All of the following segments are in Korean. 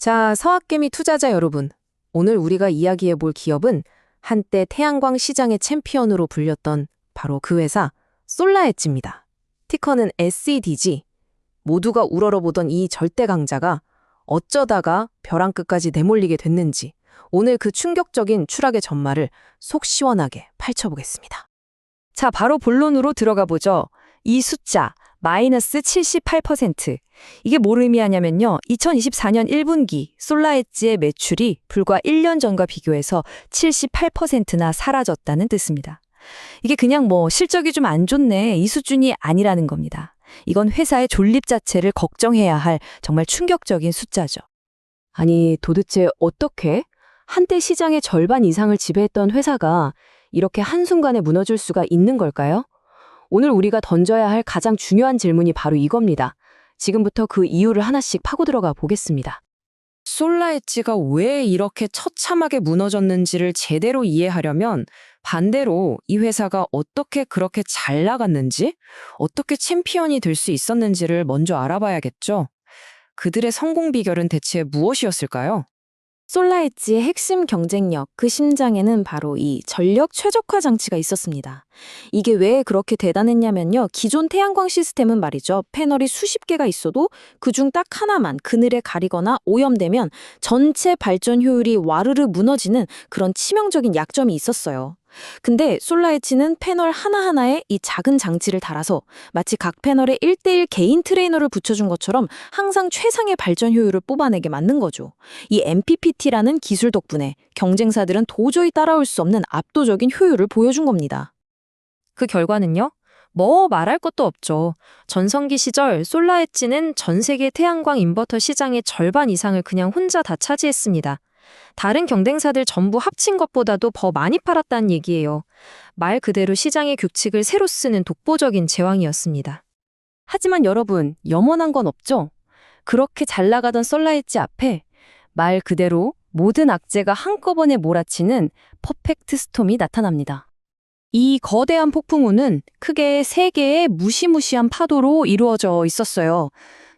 자, 서학개미 투자자 여러분. 오늘 우리가 이야기해 볼 기업은 한때 태양광 시장의 챔피언으로 불렸던 바로 그 회사 솔라엣지입니다. 티커는 SEDG. 모두가 우러러보던 이 절대 강자가 어쩌다가 벼랑 끝까지 내몰리게 됐는지 오늘 그 충격적인 추락의 전말을 속 시원하게 파헤쳐보겠습니다. 자, 바로 본론으로 들어가 보죠. 이 숫자, 마이너스 78%. 이게 뭘 의미하냐면요. 2024년 1분기 솔라엣지의 매출이 불과 1년 전과 비교해서 78%나 사라졌다는 뜻입니다. 이게 그냥 실적이 좀 안 좋네, 이 수준이 아니라는 겁니다. 이건 회사의 존립 자체를 걱정해야 할 정말 충격적인 숫자죠. 아니, 도대체 어떻게 한때 시장의 절반 이상을 지배했던 회사가 이렇게 한순간에 무너질 수가 있는 걸까요? 오늘 우리가 던져야 할 가장 중요한 질문이 바로 이겁니다. 지금부터 그 이유를 하나씩 파고 들어가 보겠습니다. 솔라엣지가 왜 이렇게 처참하게 무너졌는지를 제대로 이해하려면 반대로 이 회사가 어떻게 그렇게 잘 나갔는지, 어떻게 챔피언이 될 수 있었는지를 먼저 알아봐야겠죠. 그들의 성공 비결은 대체 무엇이었을까요? 솔라엣지의 핵심 경쟁력, 그 심장에는 바로 이 전력 최적화 장치가 있었습니다. 이게 왜 그렇게 대단했냐면요. 기존 태양광 시스템은 말이죠. 패널이 수십 개가 있어도 그중 딱 하나만 그늘에 가리거나 오염되면 전체 발전 효율이 와르르 무너지는 그런 치명적인 약점이 있었어요. 근데 솔라엣지는 패널 하나하나에 이 작은 장치를 달아서 마치 각 패널에 1:1 개인 트레이너를 붙여준 것처럼 항상 최상의 발전 효율을 뽑아내게 만든 거죠. 이 MPPT라는 기술 덕분에 경쟁사들은 도저히 따라올 수 없는 압도적인 효율을 보여준 겁니다. 그 결과는요? 말할 것도 없죠. 전성기 시절 솔라엣지는 전 세계 태양광 인버터 시장의 절반 이상을 그냥 혼자 다 차지했습니다. 다른 경쟁사들 전부 합친 것보다도 더 많이 팔았다는 얘기예요. 말 그대로 시장의 규칙을 새로 쓰는 독보적인 제왕이었습니다. 하지만 여러분, 염원한 건 없죠? 그렇게 잘 나가던 솔라엣지 앞에 말 그대로 모든 악재가 한꺼번에 몰아치는 퍼펙트 스톰이 나타납니다. 이 거대한 폭풍우는 크게 세 개의 무시무시한 파도로 이루어져 있었어요.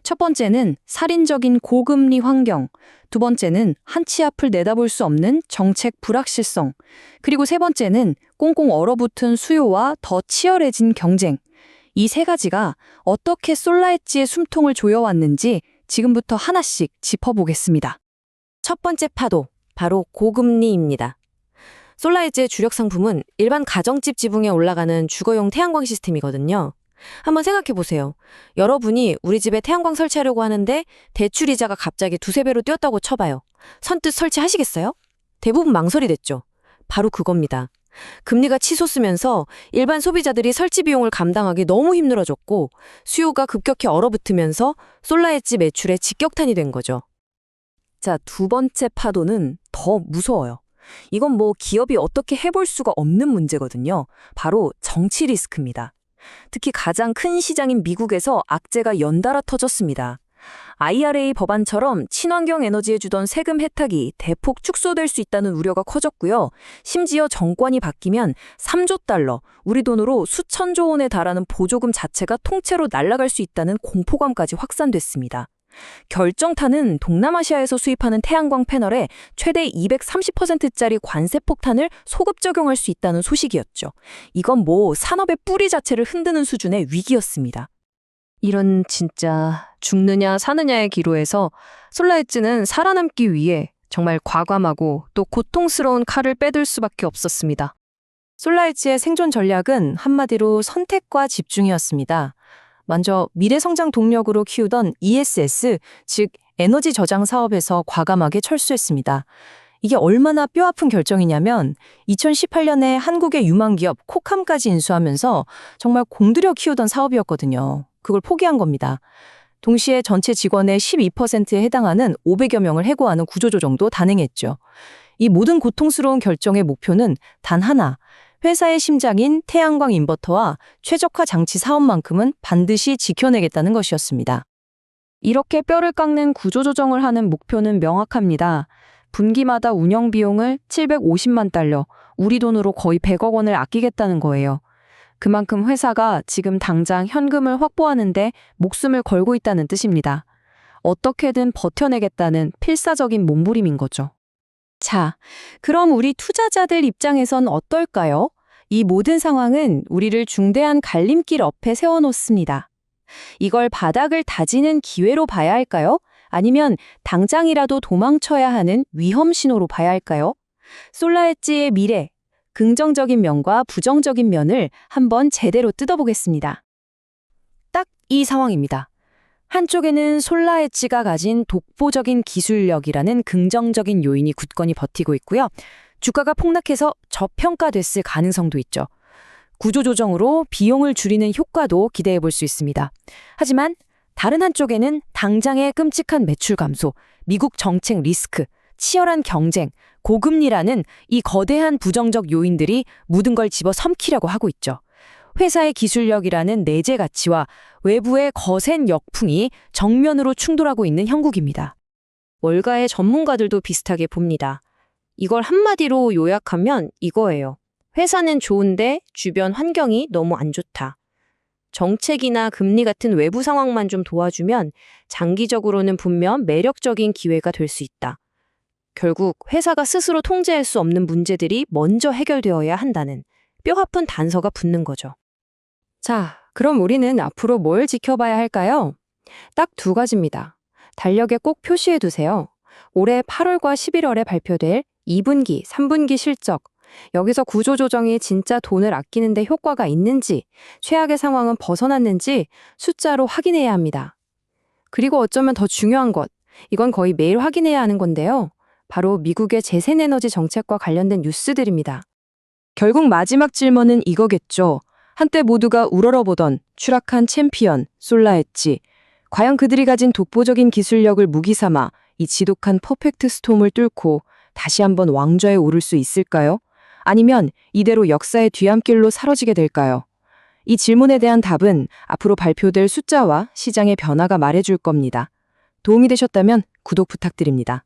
첫 번째는 살인적인 고금리 환경, 두 번째는 한치 앞을 내다볼 수 없는 정책 불확실성, 그리고 세 번째는 꽁꽁 얼어붙은 수요와 더 치열해진 경쟁. 이 세 가지가 어떻게 솔라엣지의 숨통을 조여왔는지 지금부터 하나씩 짚어보겠습니다. 첫 번째 파도, 바로 고금리입니다. 솔라엣지의 주력 상품은 일반 가정집 지붕에 올라가는 주거용 태양광 시스템이거든요. 한번 생각해보세요. 여러분이 우리 집에 태양광 설치하려고 하는데 대출이자가 갑자기 두세 배로 뛰었다고 쳐봐요. 선뜻 설치하시겠어요? 대부분 망설이 됐죠. 바로 그겁니다. 금리가 치솟으면서 일반 소비자들이 설치 비용을 감당하기 너무 힘들어졌고 수요가 급격히 얼어붙으면서 솔라엣지 매출에 직격탄이 된 거죠. 자, 두 번째 파도는 더 무서워요. 이건 기업이 어떻게 해볼 수가 없는 문제거든요. 바로 정치 리스크입니다. 특히 가장 큰 시장인 미국에서 악재가 연달아 터졌습니다. IRA 법안처럼 친환경 에너지에 주던 세금 혜택이 대폭 축소될 수 있다는 우려가 커졌고요. 심지어 정권이 바뀌면 3조 달러, 우리 돈으로 수천조 원에 달하는 보조금 자체가 통째로 날아갈 수 있다는 공포감까지 확산됐습니다. 결정타는 동남아시아에서 수입하는 태양광 패널에 최대 230%짜리 관세 폭탄을 소급 적용할 수 있다는 소식이었죠. 이건 산업의 뿌리 자체를 흔드는 수준의 위기였습니다. 이런 진짜 죽느냐 사느냐의 기로에서 솔라엣지는 살아남기 위해 정말 과감하고 또 고통스러운 칼을 빼들 수밖에 없었습니다. 솔라엣지의 생존 전략은 한마디로 선택과 집중이었습니다. 먼저 미래 성장 동력으로 키우던 ESS, 즉 에너지 저장 사업에서 과감하게 철수했습니다. 이게 얼마나 뼈아픈 결정이냐면 2018년에 한국의 유망 기업 코캄까지 인수하면서 정말 공들여 키우던 사업이었거든요. 그걸 포기한 겁니다. 동시에 전체 직원의 12%에 해당하는 500여 명을 해고하는 구조조정도 단행했죠. 이 모든 고통스러운 결정의 목표는 단 하나, 회사의 심장인 태양광 인버터와 최적화 장치 사업만큼은 반드시 지켜내겠다는 것이었습니다. 이렇게 뼈를 깎는 구조조정을 하는 목표는 명확합니다. 분기마다 운영 비용을 750만 달러, 우리 돈으로 거의 100억 원을 아끼겠다는 거예요. 그만큼 회사가 지금 당장 현금을 확보하는데 목숨을 걸고 있다는 뜻입니다. 어떻게든 버텨내겠다는 필사적인 몸부림인 거죠. 자, 그럼 우리 투자자들 입장에선 어떨까요? 이 모든 상황은 우리를 중대한 갈림길 앞에 세워놓습니다. 이걸 바닥을 다지는 기회로 봐야 할까요? 아니면 당장이라도 도망쳐야 하는 위험 신호로 봐야 할까요? 솔라엣지의 미래, 긍정적인 면과 부정적인 면을 한번 제대로 뜯어보겠습니다. 딱 이 상황입니다. 한쪽에는 솔라엣지가 가진 독보적인 기술력이라는 긍정적인 요인이 굳건히 버티고 있고요. 주가가 폭락해서 저평가됐을 가능성도 있죠. 구조조정으로 비용을 줄이는 효과도 기대해 볼 수 있습니다. 하지만 다른 한쪽에는 당장의 끔찍한 매출 감소, 미국 정책 리스크, 치열한 경쟁, 고금리라는 이 거대한 부정적 요인들이 모든 걸 집어삼키려고 하고 있죠. 회사의 기술력이라는 내재 가치와 외부의 거센 역풍이 정면으로 충돌하고 있는 형국입니다. 월가의 전문가들도 비슷하게 봅니다. 이걸 한마디로 요약하면 이거예요. 회사는 좋은데 주변 환경이 너무 안 좋다. 정책이나 금리 같은 외부 상황만 좀 도와주면 장기적으로는 분명 매력적인 기회가 될 수 있다. 결국 회사가 스스로 통제할 수 없는 문제들이 먼저 해결되어야 한다는 뼈아픈 단서가 붙는 거죠. 자, 그럼 우리는 앞으로 뭘 지켜봐야 할까요? 딱 두 가지입니다. 달력에 꼭 표시해 두세요. 올해 8월과 11월에 발표될 2분기, 3분기 실적. 여기서 구조조정이 진짜 돈을 아끼는데 효과가 있는지, 최악의 상황은 벗어났는지 숫자로 확인해야 합니다. 그리고 어쩌면 더 중요한 것, 이건 거의 매일 확인해야 하는 건데요. 바로 미국의 재생에너지 정책과 관련된 뉴스들입니다. 결국 마지막 질문은 이거겠죠. 한때 모두가 우러러보던 추락한 챔피언, 솔라엣지. 과연 그들이 가진 독보적인 기술력을 무기 삼아 이 지독한 퍼펙트 스톰을 뚫고 다시 한번 왕좌에 오를 수 있을까요? 아니면 이대로 역사의 뒤암길로 사라지게 될까요? 이 질문에 대한 답은 앞으로 발표될 숫자와 시장의 변화가 말해줄 겁니다. 도움이 되셨다면 구독 부탁드립니다.